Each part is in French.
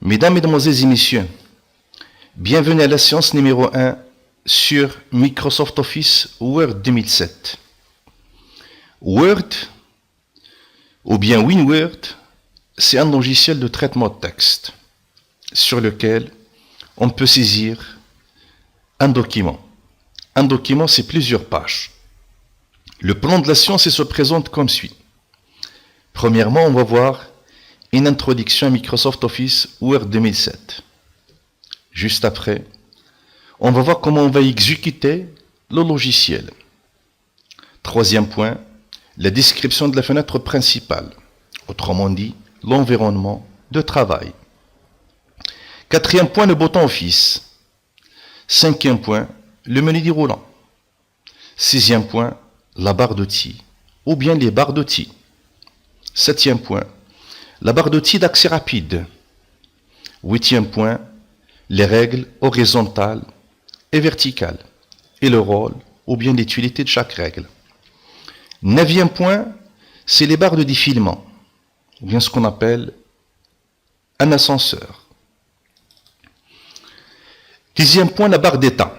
Mesdames, Mesdemoiselles et Messieurs, bienvenue à la séance numéro 1 sur Microsoft Office Word 2007. Word, ou bien WinWord, c'est un logiciel de traitement de texte sur lequel on peut saisir un document. Un document, c'est plusieurs pages. Le plan de la séance se présente comme suit. Premièrement, on va voir une introduction à Microsoft Office Word 2007. Juste après, on va voir comment on va exécuter le logiciel. Troisième point, la description de la fenêtre principale, autrement dit, l'environnement de travail. Quatrième point, le bouton Office. Cinquième point, le menu déroulant. Sixième point, la barre d'outils, ou bien les barres d'outils. Septième point, la barre d'outils d'accès rapide. Huitième point, les règles horizontales et verticales, et le rôle, ou bien l'utilité de chaque règle. Neuvième point, c'est les barres de défilement, ou bien ce qu'on appelle un ascenseur. Dixième point, la barre d'état.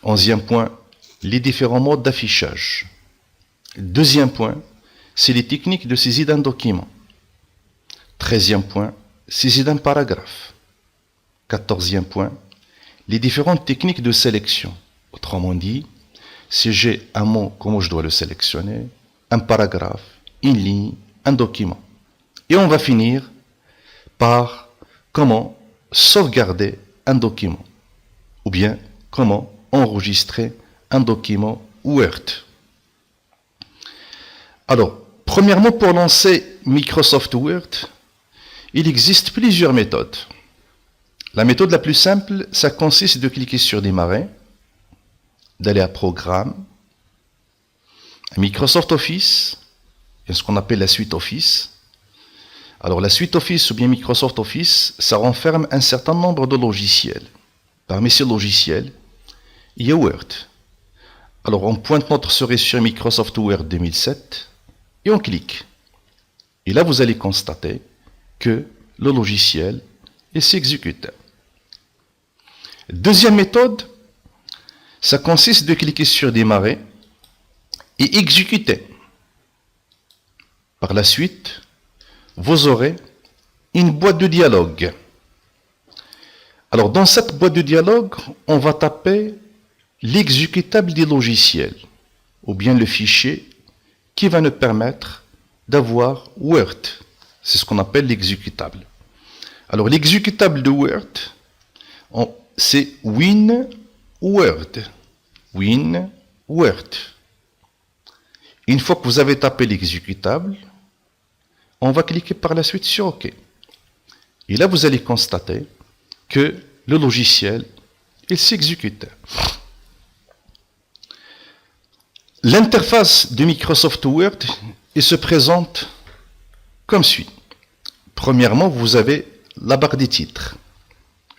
Onzième point, les différents modes d'affichage. Deuxième point, c'est les techniques de saisie d'un document. 13e point, saisie d'un paragraphe. 14e point, les différentes techniques de sélection. Autrement dit, si j'ai un mot, comment je dois le sélectionner, un paragraphe, une ligne, un document. Et on va finir par comment sauvegarder un document, ou bien comment enregistrer un document Word. Alors, premièrement, pour lancer Microsoft Word, il existe plusieurs méthodes. La méthode la plus simple, ça consiste de cliquer sur Démarrer, d'aller à Programme, à Microsoft Office, et ce qu'on appelle la suite Office. Alors la suite Office ou bien Microsoft Office, ça renferme un certain nombre de logiciels. Parmi ces logiciels, il y a Word. Alors on pointe notre souris sur Microsoft Word 2007 et on clique. Et là vous allez constater que le logiciel s'exécute. Deuxième méthode, ça consiste de cliquer sur Démarrer et exécuter. Par la suite, vous aurez une boîte de dialogue. Alors dans cette boîte de dialogue, on va taper l'exécutable des logiciels, ou bien le fichier qui va nous permettre d'avoir Word. C'est ce qu'on appelle l'exécutable. Alors l'exécutable de Word, c'est WinWord. WinWord. Une fois que vous avez tapé l'exécutable, on va cliquer par la suite sur OK. Et là, vous allez constater que le logiciel, il s'exécute. L'interface de Microsoft Word, il se présente comme suit. Premièrement, vous avez la barre des titres.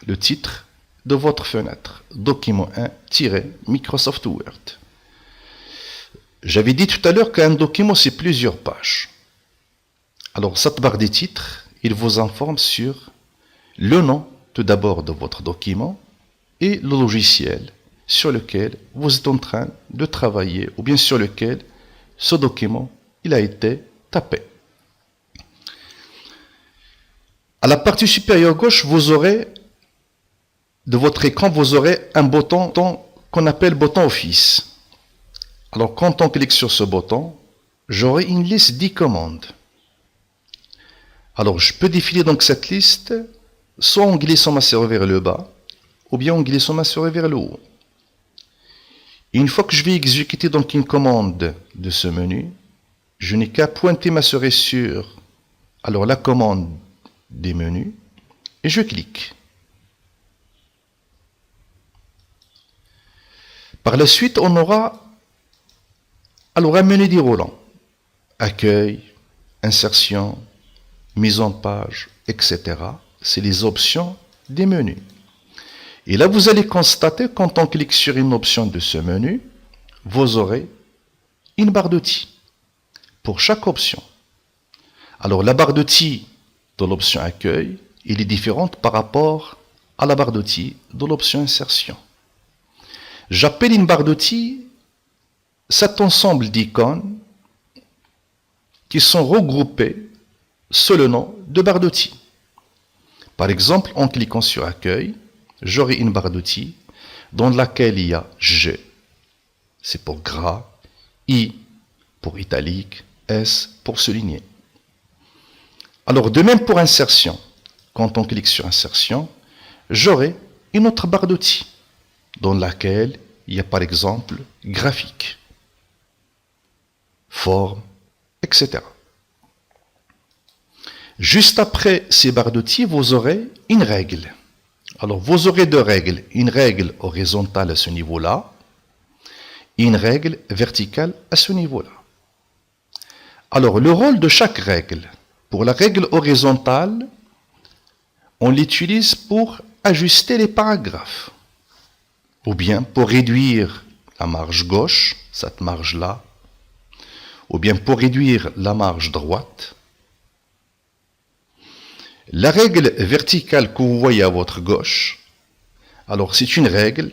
Le titre de votre fenêtre. Document 1-Microsoft Word. J'avais dit tout à l'heure qu'un document, c'est plusieurs pages. Alors, cette barre des titres, il vous informe sur le nom, tout d'abord, de votre document et le logiciel sur lequel vous êtes en train de travailler ou bien sur lequel ce document il a été tapé. À la partie supérieure gauche, vous aurez, de votre écran, vous aurez un bouton qu'on appelle bouton Office. Alors, quand on clique sur ce bouton, j'aurai une liste 10 commandes. Alors, je peux défiler donc cette liste, soit en glissant ma souris vers le bas, ou bien en glissant ma souris vers le haut. Et une fois que je vais exécuter donc une commande de ce menu, je n'ai qu'à pointer ma souris sur la commande des menus, et je clique. Par la suite, on aura un menu déroulant. Accueil, insertion, mise en page, etc. C'est les options des menus. Et là, vous allez constater, quand on clique sur une option de ce menu, vous aurez une barre d'outils pour chaque option. Alors, la barre d'outils de l'option Accueil, il est différente par rapport à la barre d'outils de l'option insertion. J'appelle une barre d'outils cet ensemble d'icônes qui sont regroupées sous le nom de barre d'outils. Par exemple, en cliquant sur Accueil, j'aurai une barre d'outils dans laquelle il y a G, c'est pour gras, I pour italique, S pour souligner. Alors, de même pour insertion, quand on clique sur insertion, j'aurai une autre barre d'outils dans laquelle il y a par exemple graphique, forme, etc. Juste après ces barres d'outils, vous aurez une règle. Alors, vous aurez deux règles. Une règle horizontale à ce niveau-là et une règle verticale à ce niveau-là. Alors, le rôle de chaque règle. Pour la règle horizontale, on l'utilise pour ajuster les paragraphes. Ou bien pour réduire la marge gauche, cette marge-là. Ou bien pour réduire la marge droite. La règle verticale que vous voyez à votre gauche, alors c'est une règle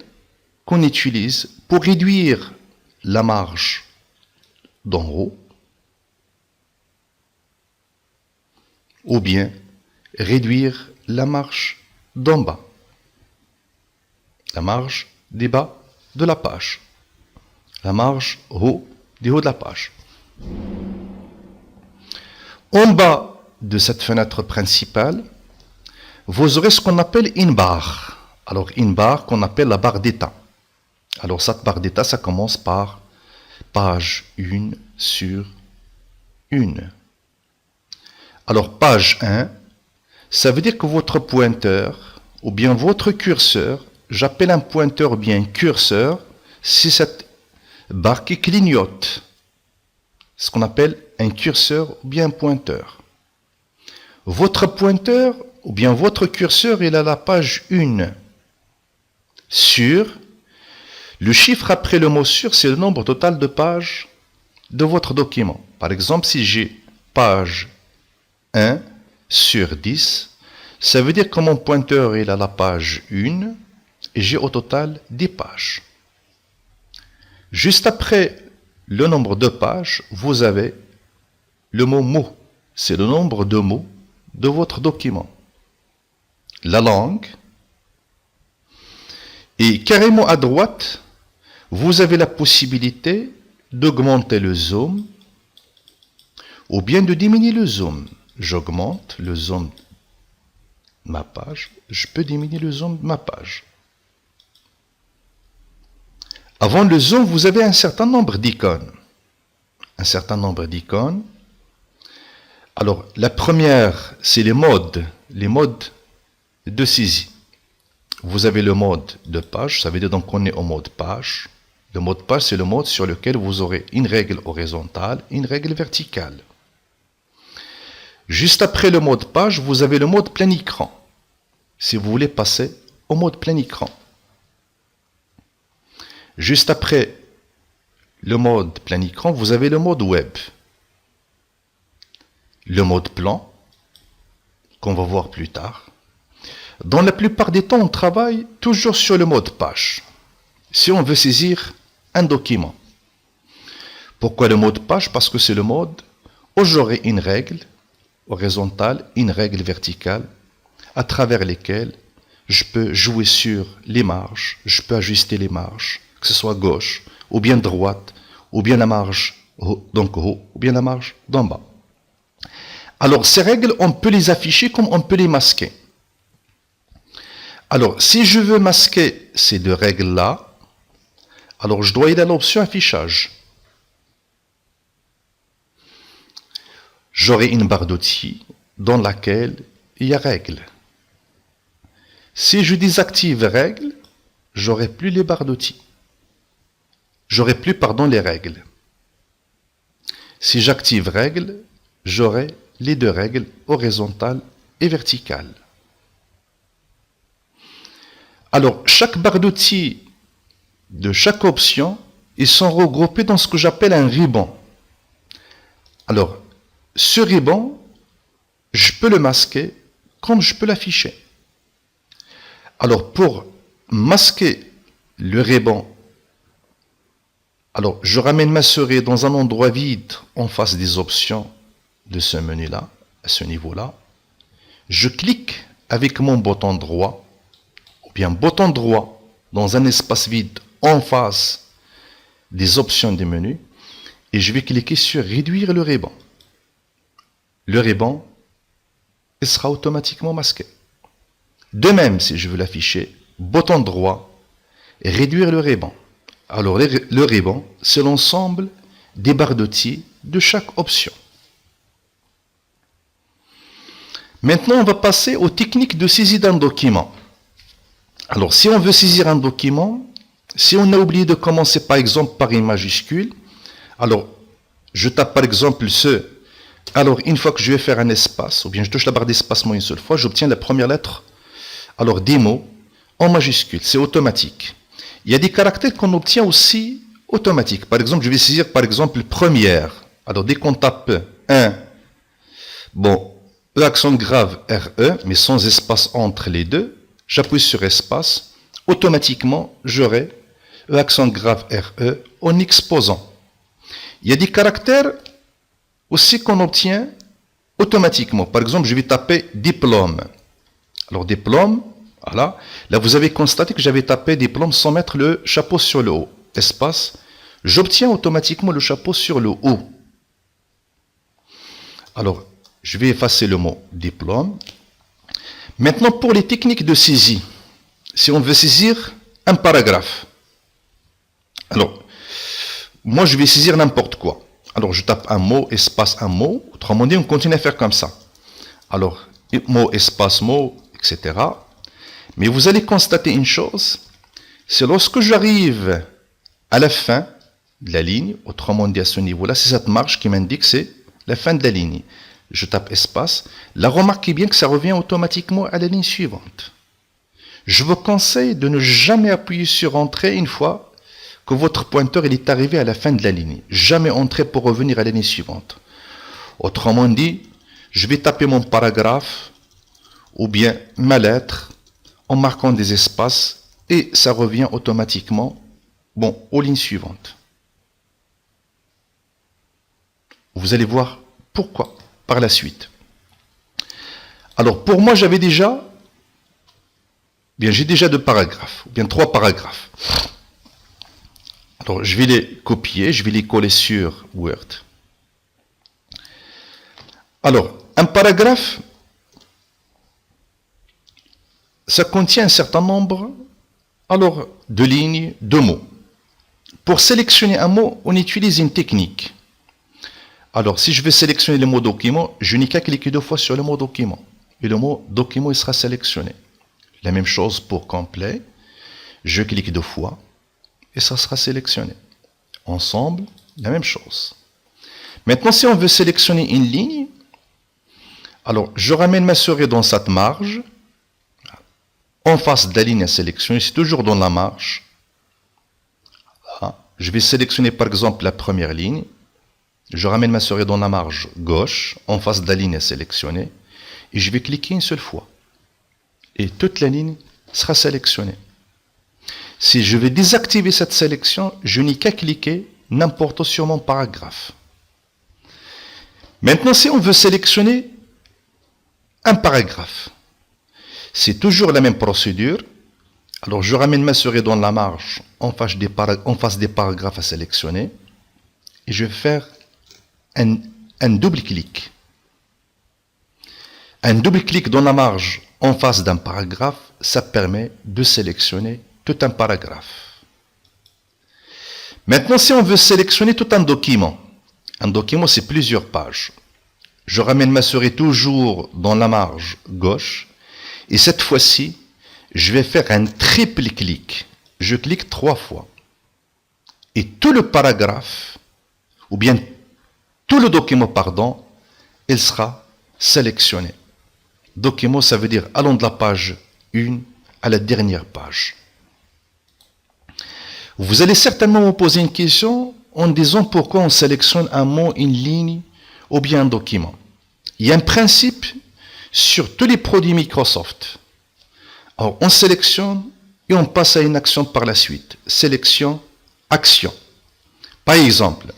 qu'on utilise pour réduire la marge d'en haut ou bien réduire la marge d'en bas, la marge des bas de la page, la marge haut du haut de la page. En bas de cette fenêtre principale, vous aurez ce qu'on appelle une barre. Alors, une barre qu'on appelle la barre d'état. Alors, cette barre d'état, ça commence par page 1 sur 1. Alors, page 1, ça veut dire que votre pointeur, ou bien votre curseur, j'appelle un pointeur ou bien un curseur, c'est cette barre qui clignote. Ce qu'on appelle un curseur ou bien un pointeur. Votre pointeur ou bien votre curseur est à la page 1 sur le chiffre après le mot sur, c'est le nombre total de pages de votre document. Par exemple, si j'ai page 1 sur 10, ça veut dire que mon pointeur est à la page 1 et j'ai au total 10 pages. Juste après le nombre de pages, vous avez le mot mot. C'est le nombre de mots de votre document. La langue. Et carrément à droite, vous avez la possibilité d'augmenter le zoom ou bien de diminuer le zoom. J'augmente le zoom de ma page, je peux diminuer le zoom de ma page. Avant le zoom, vous avez un certain nombre d'icônes. Un certain nombre d'icônes. Alors, la première, c'est les modes de saisie. Vous avez le mode de page, ça veut dire donc qu'on est au mode page. Le mode page, c'est le mode sur lequel vous aurez une règle horizontale et une règle verticale. Juste après le mode page, vous avez le mode plein écran. Si vous voulez passer au mode plein écran. Juste après le mode plein écran, vous avez le mode web. Le mode plan, qu'on va voir plus tard. Dans la plupart des temps, on travaille toujours sur le mode page. Si on veut saisir un document. Pourquoi le mode page? Parce que c'est le mode où j'aurai une règle horizontale, une règle verticale, à travers lesquelles je peux jouer sur les marges, je peux ajuster les marges, que ce soit gauche, ou bien droite, ou bien la marge donc haut, ou bien la marge d'en bas. Alors, ces règles, on peut les afficher comme on peut les masquer. Alors, si je veux masquer ces deux règles-là, alors je dois aller à l'option affichage. J'aurai une barre d'outils dans laquelle il y a règles. Si je désactive règles, j'aurai plus les barres d'outils. J'aurai plus, les règles. Si j'active règles, j'aurai les deux règles horizontales et verticales. Alors, chaque barre d'outils de chaque option, ils sont regroupés dans ce que j'appelle un ruban. Alors, ce ruban, je peux le masquer comme je peux l'afficher. Alors, pour masquer le ruban, alors je ramène ma souris dans un endroit vide en face des options de ce menu-là, à ce niveau-là. Je clique avec mon bouton droit, ou bien bouton droit dans un espace vide en face des options du menu, et je vais cliquer sur réduire le ruban. Le ruban, il sera automatiquement masqué. De même, si je veux l'afficher, bouton droit, et réduire le ruban. Alors, le ruban, c'est l'ensemble des barres d'outils de chaque option. Maintenant, on va passer aux techniques de saisie d'un document. Alors, si on veut saisir un document, si on a oublié de commencer par exemple par une majuscule, alors je tape par exemple ce. Alors, une fois que je vais faire un espace, ou bien je touche la barre d'espacement une seule fois, j'obtiens la première lettre, alors des mots en majuscule, c'est automatique. Il y a des caractères qu'on obtient aussi automatiques. Par exemple, je vais saisir par exemple première. Alors, dès qu'on tape 1, bon, E accent grave RE, mais sans espace entre les deux, j'appuie sur espace, automatiquement, j'aurai E accent grave RE en exposant. Il y a des caractères aussi qu'on obtient automatiquement. Par exemple, je vais taper diplôme. Alors, diplôme, voilà. Là, vous avez constaté que j'avais tapé diplôme sans mettre le chapeau sur le haut. Espace, j'obtiens automatiquement le chapeau sur le haut. Alors, je vais effacer le mot diplôme. Maintenant, pour les techniques de saisie, si on veut saisir un paragraphe, alors, moi, je vais saisir n'importe quoi. Alors, je tape un mot, espace, un mot. Autrement dit, on continue à faire comme ça. Alors, mot, espace, mot, etc. Mais vous allez constater une chose, c'est lorsque j'arrive à la fin de la ligne, autrement dit à ce niveau-là, c'est cette marche qui m'indique c'est la fin de la ligne. Je tape espace. Là, remarquez bien que ça revient automatiquement à la ligne suivante. Je vous conseille de ne jamais appuyer sur Entrée une fois que votre pointeur il est arrivé à la fin de la ligne. Jamais Entrée pour revenir à la ligne suivante. Autrement dit, je vais taper mon paragraphe ou bien ma lettre en marquant des espaces et ça revient automatiquement aux lignes suivantes. Vous allez voir pourquoi par la suite. Alors pour moi j'ai déjà deux paragraphes, ou bien 3 paragraphes. Alors je vais les copier, je vais les coller sur Word. Alors un paragraphe, ça contient un certain nombre de lignes, de mots. Pour sélectionner un mot, on utilise une technique. Alors, si je veux sélectionner le mot document, je n'ai qu'à cliquer 2 fois sur le mot document. Et le mot document, il sera sélectionné. La même chose pour complet. Je clique 2 fois et ça sera sélectionné. Ensemble, la même chose. Maintenant, si on veut sélectionner une ligne, alors je ramène ma souris dans cette marge. En face de la ligne à sélectionner, c'est toujours dans la marge. Là, je vais sélectionner par exemple la première ligne. Je ramène ma souris dans la marge gauche, en face de la ligne à sélectionner, et je vais cliquer une seule fois. Et toute la ligne sera sélectionnée. Si je vais désactiver cette sélection, je n'ai qu'à cliquer n'importe où sur mon paragraphe. Maintenant, si on veut sélectionner un paragraphe, c'est toujours la même procédure. Alors, je ramène ma souris dans la marge en face des paragraphes à sélectionner, et je vais faire un double clic. Un double clic dans la marge en face d'un paragraphe, ça permet de sélectionner tout un paragraphe. Maintenant, si on veut sélectionner tout un document c'est plusieurs pages. Je ramène ma souris toujours dans la marge gauche et cette fois-ci, je vais faire un triple clic. Je clique 3 fois. Et tout le paragraphe, ou bien tout le document, il sera sélectionné. Document, ça veut dire allant de la page 1 à la dernière page. Vous allez certainement me poser une question en disant pourquoi on sélectionne un mot, une ligne ou bien un document. Il y a un principe sur tous les produits Microsoft. Alors, on sélectionne et on passe à une action par la suite. Sélection, action. Par exemple,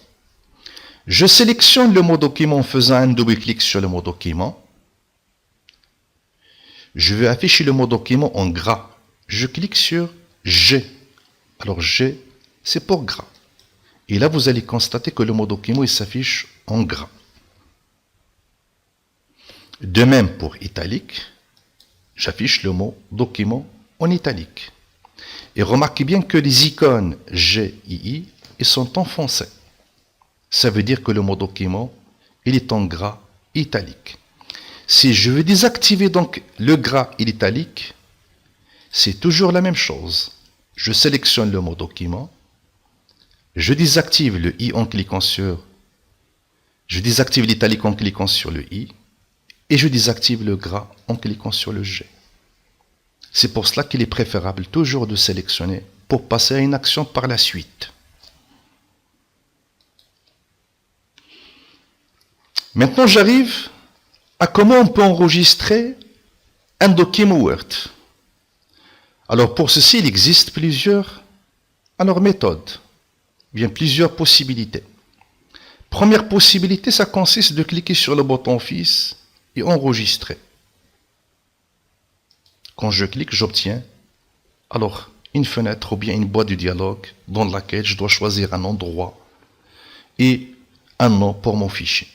je sélectionne le mot document en faisant un double-clic sur le mot document. Je vais afficher le mot document en gras. Je clique sur G. Alors G, c'est pour gras. Et là, vous allez constater que le mot document, il s'affiche en gras. De même pour italique, j'affiche le mot document en italique. Et remarquez bien que les icônes G et I ils sont enfoncés. Ça veut dire que le mot document, il est en gras italique. Si je veux désactiver donc le gras et l'italique, c'est toujours la même chose. Je sélectionne le mot document, je désactive le I en cliquant sur, je désactive l'italique en cliquant sur le I, et je désactive le gras en cliquant sur le G. C'est pour cela qu'il est préférable toujours de sélectionner pour passer à une action par la suite. Maintenant, j'arrive à comment on peut enregistrer un document Word. Alors, pour ceci, il existe plusieurs méthodes, bien plusieurs possibilités. Première possibilité, ça consiste de cliquer sur le bouton Office et enregistrer. Quand je clique, j'obtiens alors une fenêtre ou bien une boîte de dialogue dans laquelle je dois choisir un endroit et un nom pour mon fichier.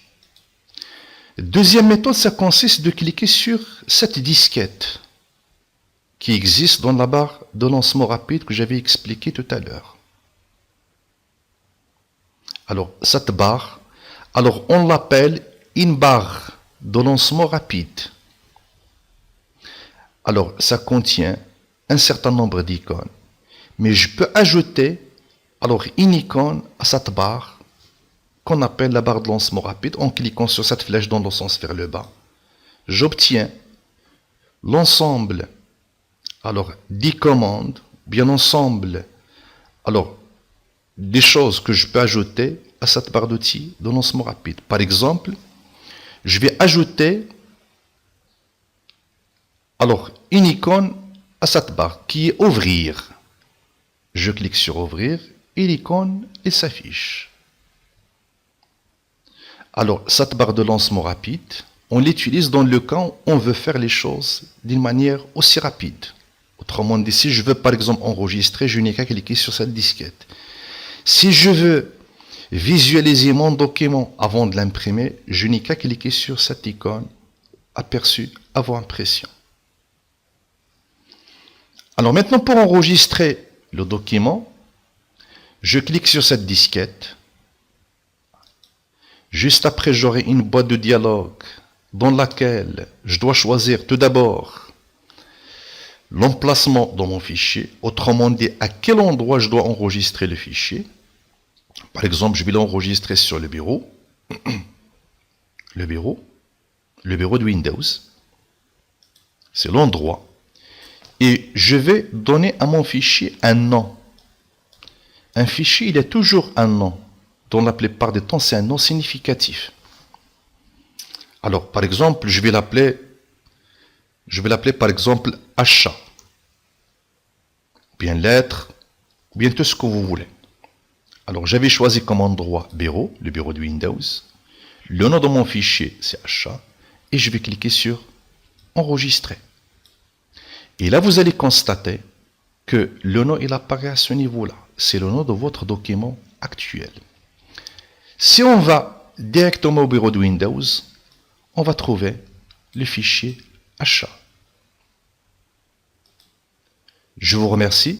Deuxième méthode, ça consiste de cliquer sur cette disquette qui existe dans la barre de lancement rapide que j'avais expliqué tout à l'heure. Alors, cette barre, alors on l'appelle une barre de lancement rapide. Alors, ça contient un certain nombre d'icônes. Mais je peux ajouter alors une icône à cette barre qu'on appelle la barre de lancement rapide en cliquant sur cette flèche dans le sens vers le bas. J'obtiens l'ensemble alors des commandes, bien ensemble alors des choses que je peux ajouter à cette barre d'outils de lancement rapide. Par exemple, je vais ajouter alors une icône à cette barre qui est ouvrir. Je clique sur ouvrir et l'icône s'affiche. Alors cette barre de lancement rapide, on l'utilise dans le cas où on veut faire les choses d'une manière aussi rapide. Autrement dit, si je veux par exemple enregistrer, je n'ai qu'à cliquer sur cette disquette. Si je veux visualiser mon document avant de l'imprimer, je n'ai qu'à cliquer sur cette icône aperçue avant impression. Alors maintenant, pour enregistrer le document, je clique sur cette disquette. Juste après, j'aurai une boîte de dialogue dans laquelle je dois choisir tout d'abord l'emplacement dans mon fichier, autrement dit à quel endroit je dois enregistrer le fichier. Par exemple, je vais l'enregistrer sur le bureau, le bureau de Windows. C'est l'endroit. Et je vais donner à mon fichier un nom. Un fichier, il a toujours un nom. Dans la plupart des temps, c'est un nom significatif. Alors, par exemple, je vais l'appeler par exemple achat. Bien lettre, bien tout ce que vous voulez. Alors, j'avais choisi comme endroit bureau, le bureau de Windows. Le nom de mon fichier, c'est achat. Et je vais cliquer sur enregistrer. Et là, vous allez constater que le nom, il apparaît à ce niveau-là. C'est le nom de votre document actuel. Si on va directement au bureau de Windows, on va trouver le fichier achat. Je vous remercie.